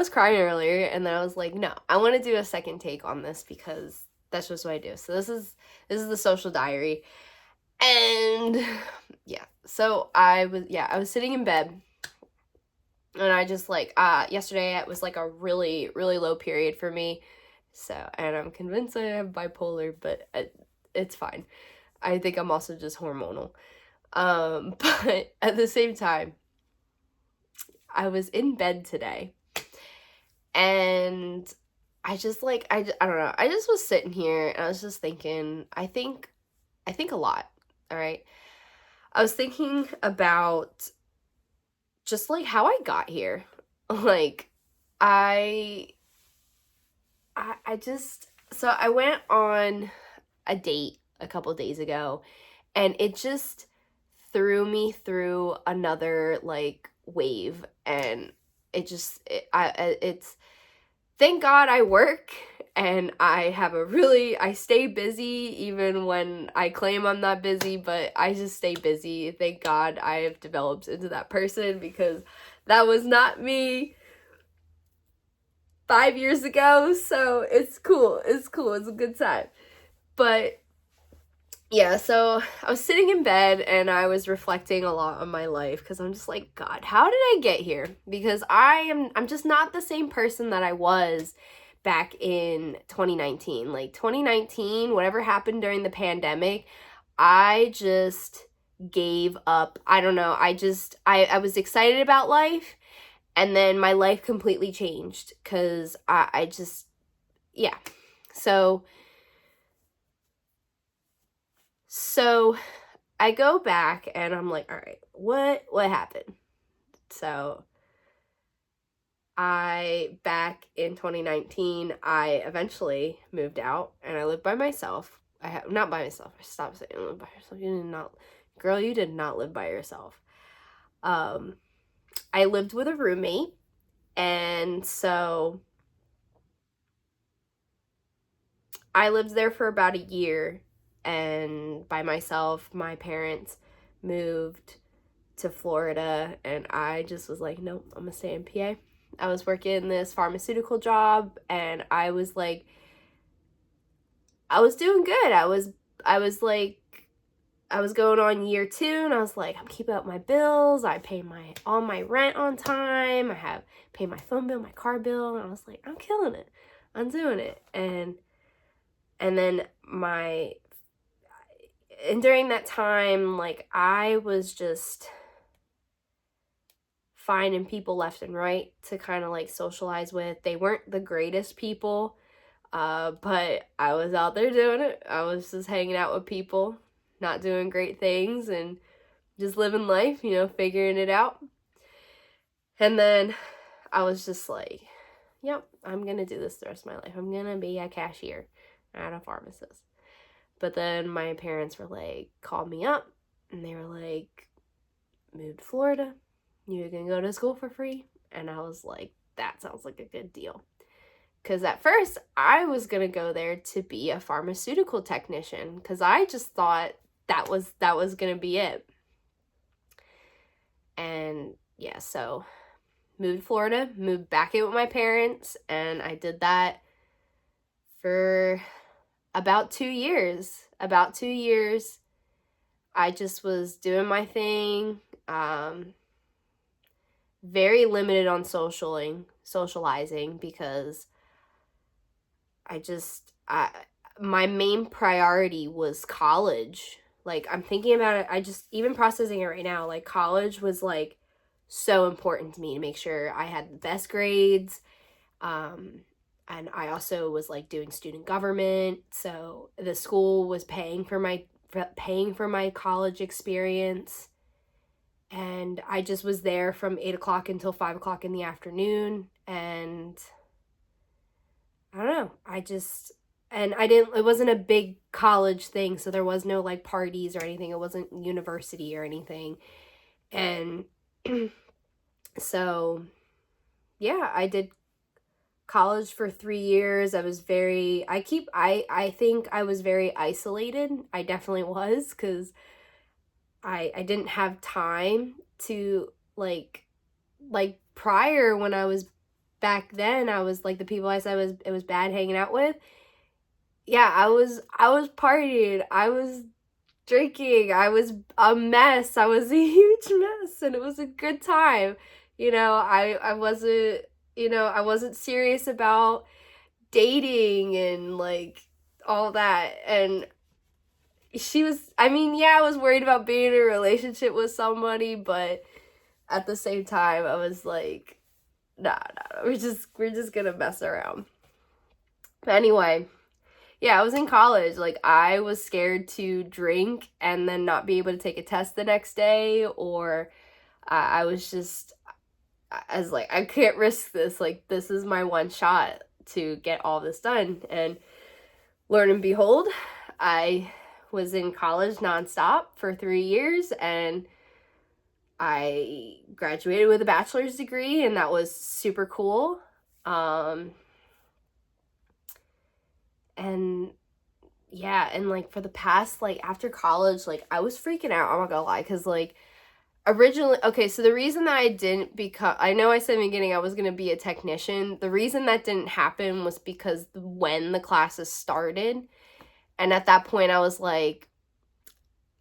was crying earlier, and then I was like, no, I want to do a second take on this because that's just what I do. So this is the social diary. And yeah, so I was sitting in bed, and I just like yesterday it was like a really really low period for me. So, and I'm convinced I have bipolar, but it's fine. I think I'm also just hormonal. But at the same time, I was in bed today, and I don't know. I just was sitting here, and I was just thinking, I think a lot, all right? I was thinking about just like how I got here. Like I I just so I went on a date a couple days ago, and it just threw me through another like wave, and it's thank God I work, and I stay busy even when I claim I'm not busy, but I just stay busy. Thank God I have developed into that person, because that was not me 5 years ago. So it's cool. It's cool. It's a good time. But yeah, so I was sitting in bed, and I was reflecting a lot on my life, because I'm just like, God, how did I get here? Because I'm just not the same person that I was back in 2019. Like 2019, whatever happened during the pandemic, I just gave up. I don't know. I was excited about life, and then my life completely changed, because I just, yeah. So so I go back, and I'm like, all right, what happened? So I back in 2019, I eventually moved out, and I lived by myself. I have not by myself. I stopped saying live by yourself. You did not, girl. You did not live by yourself. Um, I lived with a roommate, and so I lived there for about a year, and by myself. My parents moved to Florida, and I just was like, nope, I'm gonna stay in PA. I was working this pharmaceutical job, and I was doing good. I was going on year 2, and I was like, I'm keeping up my bills. I pay all my rent on time. I have paid my phone bill, my car bill, and I was like, I'm killing it. I'm doing it. And then during that time, like, I was just finding people left and right to kind of like socialize with. They weren't the greatest people, but I was out there doing it. I was just hanging out with people, not doing great things, and just living life, figuring it out. And then I was just like, yep, I'm gonna do this the rest of my life. I'm gonna be a cashier, not a pharmacist. But then my parents were like, called me up, and they were like, move to Florida. You're gonna go to school for free. And I was like, that sounds like a good deal. Because at first, I was gonna go there to be a pharmaceutical technician, because I just thought that was gonna be it. And yeah, so moved to Florida, moved back in with my parents, and I did that for about 2 years. About 2 years, I just was doing my thing. Very limited on socializing, because my main priority was college. Like, I'm thinking about it, I just even processing it right now. Like, college was like so important to me, to make sure I had the best grades. And I also was like doing student government, so the school was paying for my college experience. And I just was there from 8 o'clock until 5 o'clock in the afternoon. And I don't know. And I didn't, it wasn't a big college thing. So there was no like parties or anything. It wasn't university or anything. And so, yeah, I did college for 3 years. I think I was very isolated. I definitely was, because I didn't have time to like prior when I was back then I was like the people I said it was bad hanging out with. Yeah, I was partying. I was drinking. I was a mess. I was a huge mess, and it was a good time. I wasn't, I wasn't serious about dating and like all that. And she was, I mean, yeah, I was worried about being in a relationship with somebody, but at the same time I was like, nah, we're just gonna mess around. But anyway, yeah, I was in college. Like, I was scared to drink and then not be able to take a test the next day, or I was just, I was like, I can't risk this. Like, this is my one shot to get all this done. And learn and behold, I was in college nonstop for 3 years, and I graduated with a bachelor's degree, and that was super cool. And yeah, and like for the past, like after college, like I was freaking out, I'm not gonna lie, because like originally, okay, so the reason that I didn't become, I know I said in the beginning I was gonna be a technician. The reason that didn't happen was because when the classes started, and at that point I was like,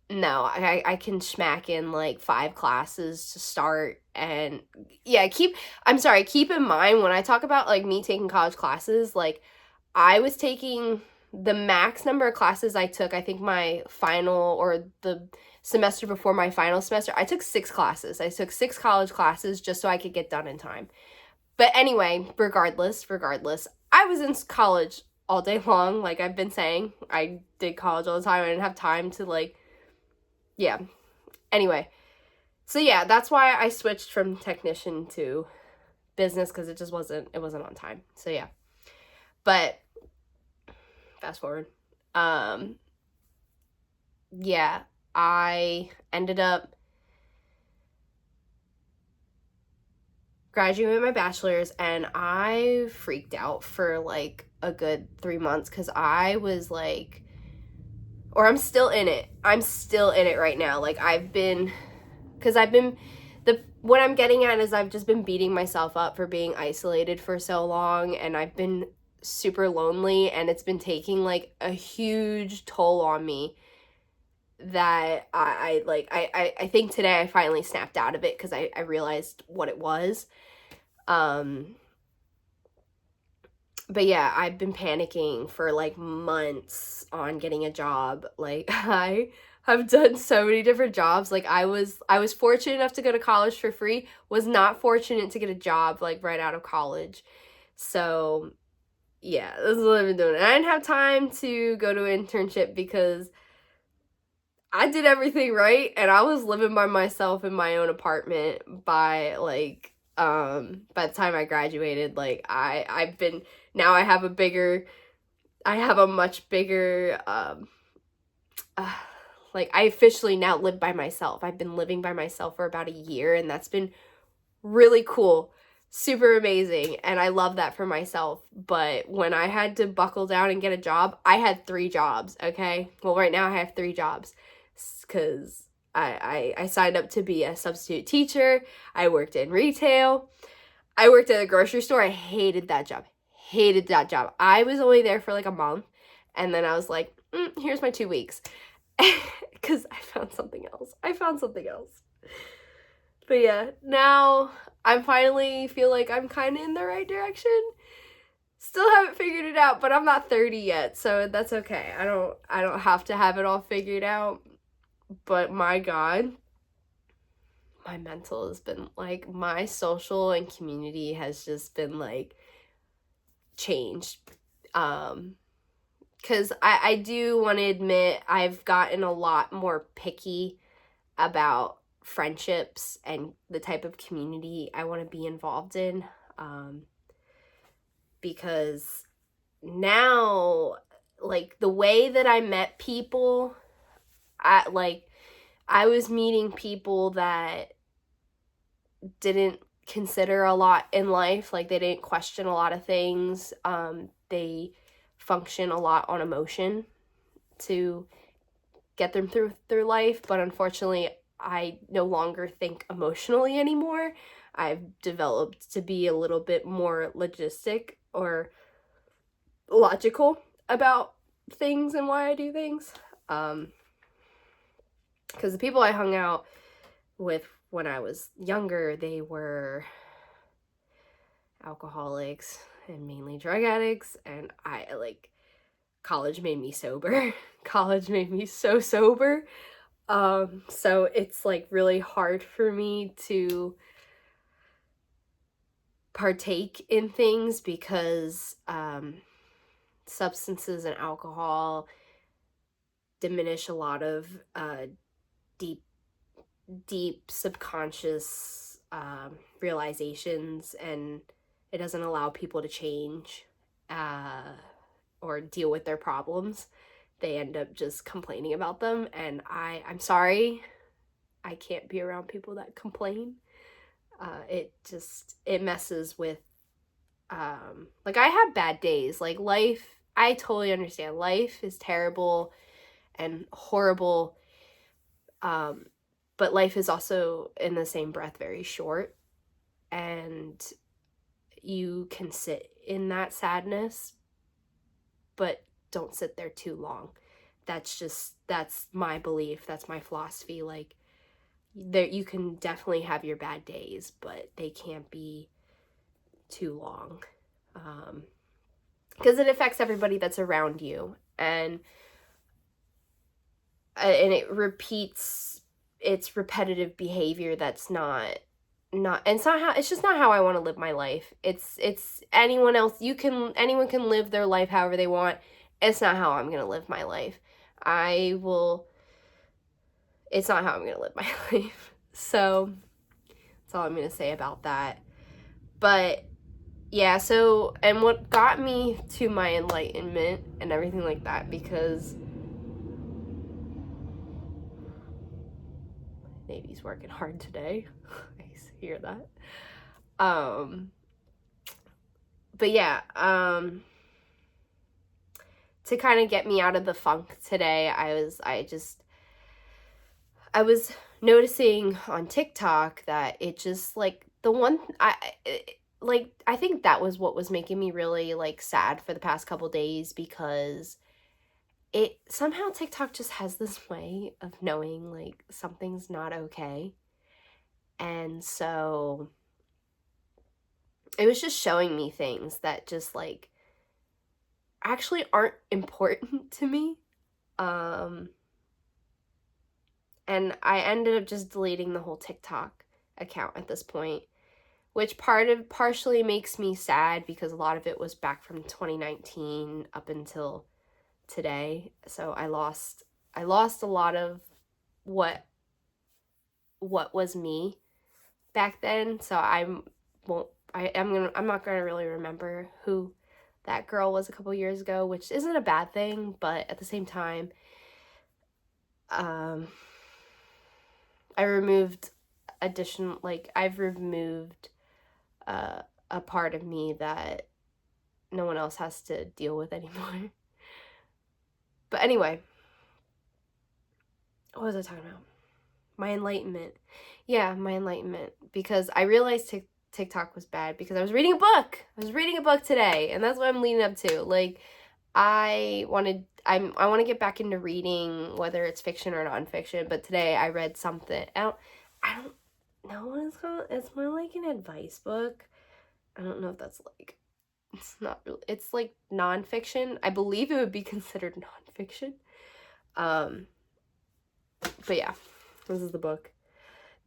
no, I can smack in like 5 classes to start. And yeah, keep in mind when I talk about like me taking college classes, like I was taking the max number of classes I took. I think my final, or the semester before my final semester, I took 6 classes. I took 6 college classes just so I could get done in time. But anyway, regardless, I was in college all day long. Like I've been saying, I did college all the time. I didn't have time to like, yeah. Anyway, so yeah, that's why I switched from technician to business, because it wasn't on time. So yeah. But fast forward. Yeah, I ended up graduating with my bachelor's, and I freaked out for like a good 3 months, because I was like, or I'm still in it. I'm still in it right now. Like what I'm getting at is I've just been beating myself up for being isolated for so long, and I've been super lonely, and it's been taking like a huge toll on me, that I think today I finally snapped out of it, because I realized what it was. But yeah, I've been panicking for like months on getting a job. Like I have done so many different jobs. Like I was fortunate enough to go to college for free, was not fortunate to get a job like right out of college. So yeah, this is what I've been doing. And I didn't have time to go to an internship because I did everything right, and I was living by myself in my own apartment by the time I graduated. Like now I have a much bigger like I officially now live by myself. I've been living by myself for about a year, and that's been really cool. Super amazing, and I love that for myself. But when I had to buckle down and get a job, I had 3 jobs, okay? Well, right now I have 3 jobs, because I signed up to be a substitute teacher. I worked in retail. I worked at a grocery store. I hated that job. Hated that job. I was only there for like a month, and then I was like, here's my 2 weeks, because I found something else. But yeah, now I finally feel like I'm kind of in the right direction. Still haven't figured it out, but I'm not 30 yet, so that's okay. I don't have to have it all figured out. But my God, my mental has been like, my social and community has just been like changed. Because I do want to admit I've gotten a lot more picky about friendships and the type of community I want to be involved in. Because now, like, the way that I met people, I was meeting people that didn't consider a lot in life. Like, they didn't question a lot of things. They function a lot on emotion to get them through life. But unfortunately, I no longer think emotionally anymore. I've developed to be a little bit more logistic or logical about things and why I do things. Because the people I hung out with when I was younger, they were alcoholics and mainly drug addicts, and college made me sober. College made me so sober. So it's like really hard for me to partake in things because substances and alcohol diminish a lot of deep subconscious realizations, and it doesn't allow people to change or deal with their problems. They end up just complaining about them, and I'm sorry, I can't be around people that complain. It messes with like, I have bad days. Like, life, I totally understand. Life is terrible and horrible, but life is also, in the same breath, very short, and you can sit in that sadness, but don't sit there too long. That's my belief, that's my philosophy. Like, there, you can definitely have your bad days, but they can't be too long, because it affects everybody that's around you, and it repeats its repetitive behavior. That's not it's not how, it's just not how I want to live my life. It's anyone else, anyone can live their life however they want. It's not how I'm gonna live my life. It's not how I'm gonna live my life. So that's all I'm gonna say about that. But yeah, so, and what got me to my enlightenment and everything like that, because Navy's working hard today. I hear that. But yeah, to kind of get me out of the funk today, I was noticing on TikTok that it just, like, I think that was what was making me really, like, sad for the past couple days, because it somehow, TikTok just has this way of knowing, like, something's not okay. And so it was just showing me things that just, like, actually aren't important to me. And I ended up just deleting the whole TikTok account at this point, which partially makes me sad, because a lot of it was back from 2019 up until today. So I lost a lot of what was me back then. So I'm not gonna really remember who that girl was a couple years ago, which isn't a bad thing, but at the same time, I've removed a part of me that no one else has to deal with anymore. But anyway, what was I talking about? My enlightenment. Yeah, my enlightenment. Because I realized TikTok was bad because I was reading a book. I was reading a book today, and that's what I'm leading up to. Like, I want to get back into reading, whether it's fiction or nonfiction. But today I read something. I don't know what it's called. It's more like an advice book. I don't know if that's, like, it's not really, it's like nonfiction. I believe it would be considered nonfiction. But yeah, this is the book.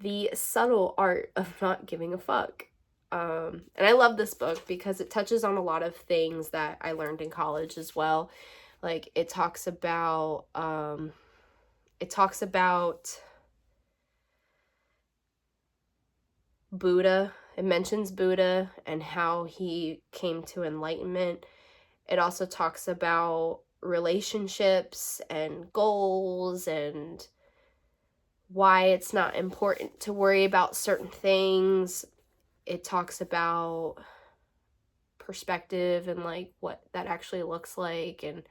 The Subtle Art of Not Giving a Fuck. And I love this book because it touches on a lot of things that I learned in college as well. Like, it talks about Buddha. It mentions Buddha and how he came to enlightenment. It also talks about relationships and goals and why it's not important to worry about certain things. It talks about perspective and, like, what that actually looks like and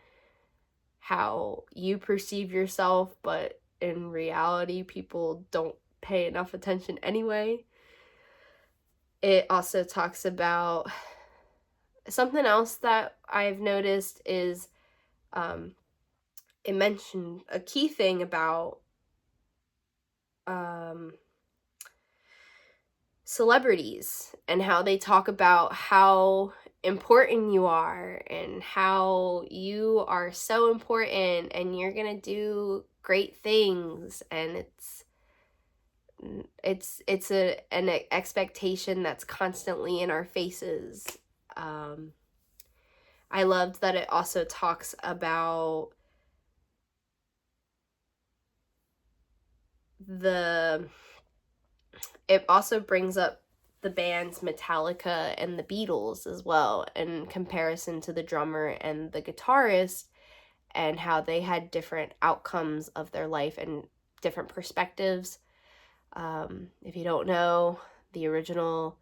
how you perceive yourself, but in reality people don't pay enough attention anyway. it also talks about something else that I've noticed is it mentioned a key thing about celebrities and how they talk about how important you are and how you are so important and you're gonna do great things, and an expectation that's constantly in our faces. I loved that it also talks about it also brings up the bands Metallica and the Beatles as well, in comparison to the drummer and the guitarist, and how they had different outcomes of their life and different perspectives. If you don't know, the original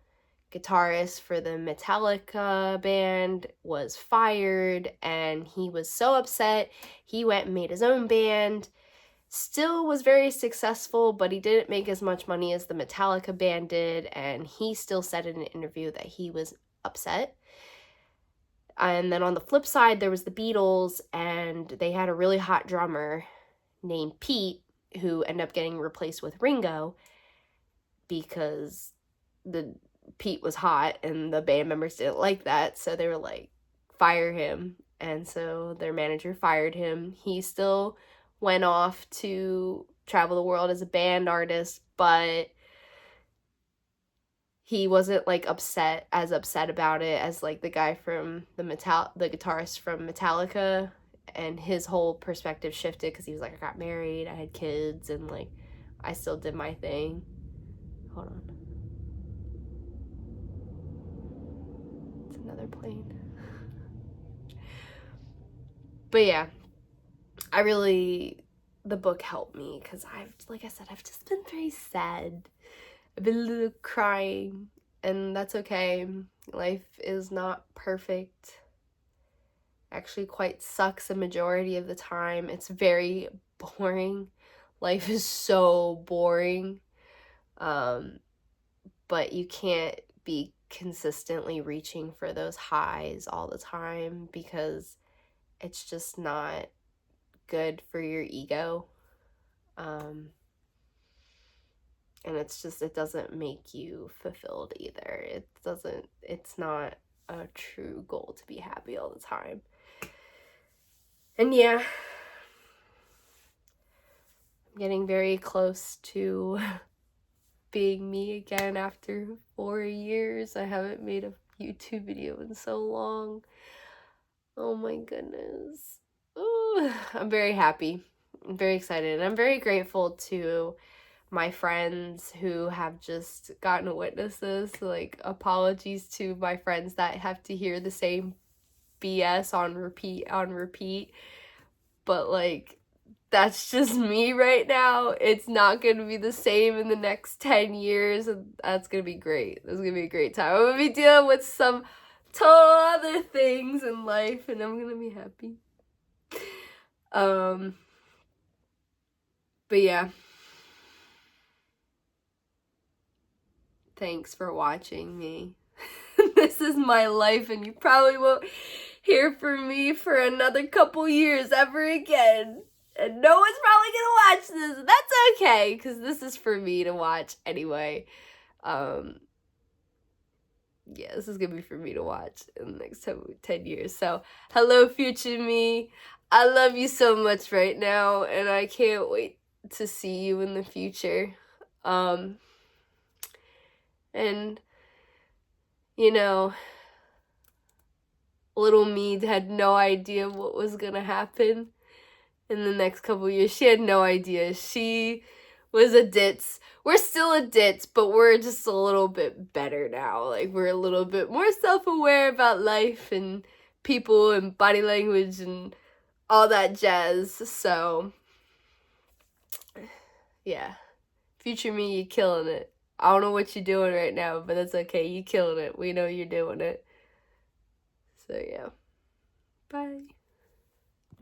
guitarist for the Metallica band was fired, and he was so upset, he went and made his own band. Still was very successful, but he didn't make as much money as the Metallica band did, and he still said in an interview that he was upset. And then on the flip side, there was the Beatles, and they had a really hot drummer named Pete, who ended up getting replaced with Ringo because Pete was hot and the band members didn't like that, so they were like, fire him. And so their manager fired him. He still went off to travel the world as a band artist, but he wasn't like as upset about it as like the guy from the guitarist from Metallica, and his whole perspective shifted because he was like, I got married, I had kids, and like I still did my thing. Hold on. It's another plane. But yeah, the book helped me because like I said, I've just been very sad. I've been a little crying, and that's okay. Life is not perfect. Actually, quite sucks a majority of the time. It's very boring. Life is so boring. But you can't be consistently reaching for those highs all the time because it's just not good for your ego. And it doesn't make you fulfilled either. It's not a true goal to be happy all the time. And yeah, I'm getting very close to being me again after 4 years. I haven't made a YouTube video in so long. Oh my goodness. Ooh, I'm very happy. I'm very excited. And I'm very grateful to my friends who have just gotten to witness this. Like, apologies to my friends that have to hear the same BS on repeat. But like, that's just me right now. It's not going to be the same in the next 10 years, and that's going to be great. That's going to be a great time. I'm going to be dealing with some total other things in life, and I'm going to be happy. But yeah. Thanks for watching me. This is my life, and you probably won't hear from me for another couple years ever again. And no one's probably gonna watch this, and that's okay, because this is for me to watch anyway. Yeah, this is gonna be for me to watch in the next 10 years. So, hello, future me. I love you so much right now, and I can't wait to see you in the future. And, you know, little me had no idea what was gonna happen in the next couple years. She had no idea. She was a ditz. We're still a ditz, but we're just a little bit better now. Like, we're a little bit more self-aware about life and people and body language and all that jazz. So, yeah. Future me, you're killing it. I don't know what you're doing right now, but that's okay. You're killing it. We know you're doing it. So, yeah. Bye.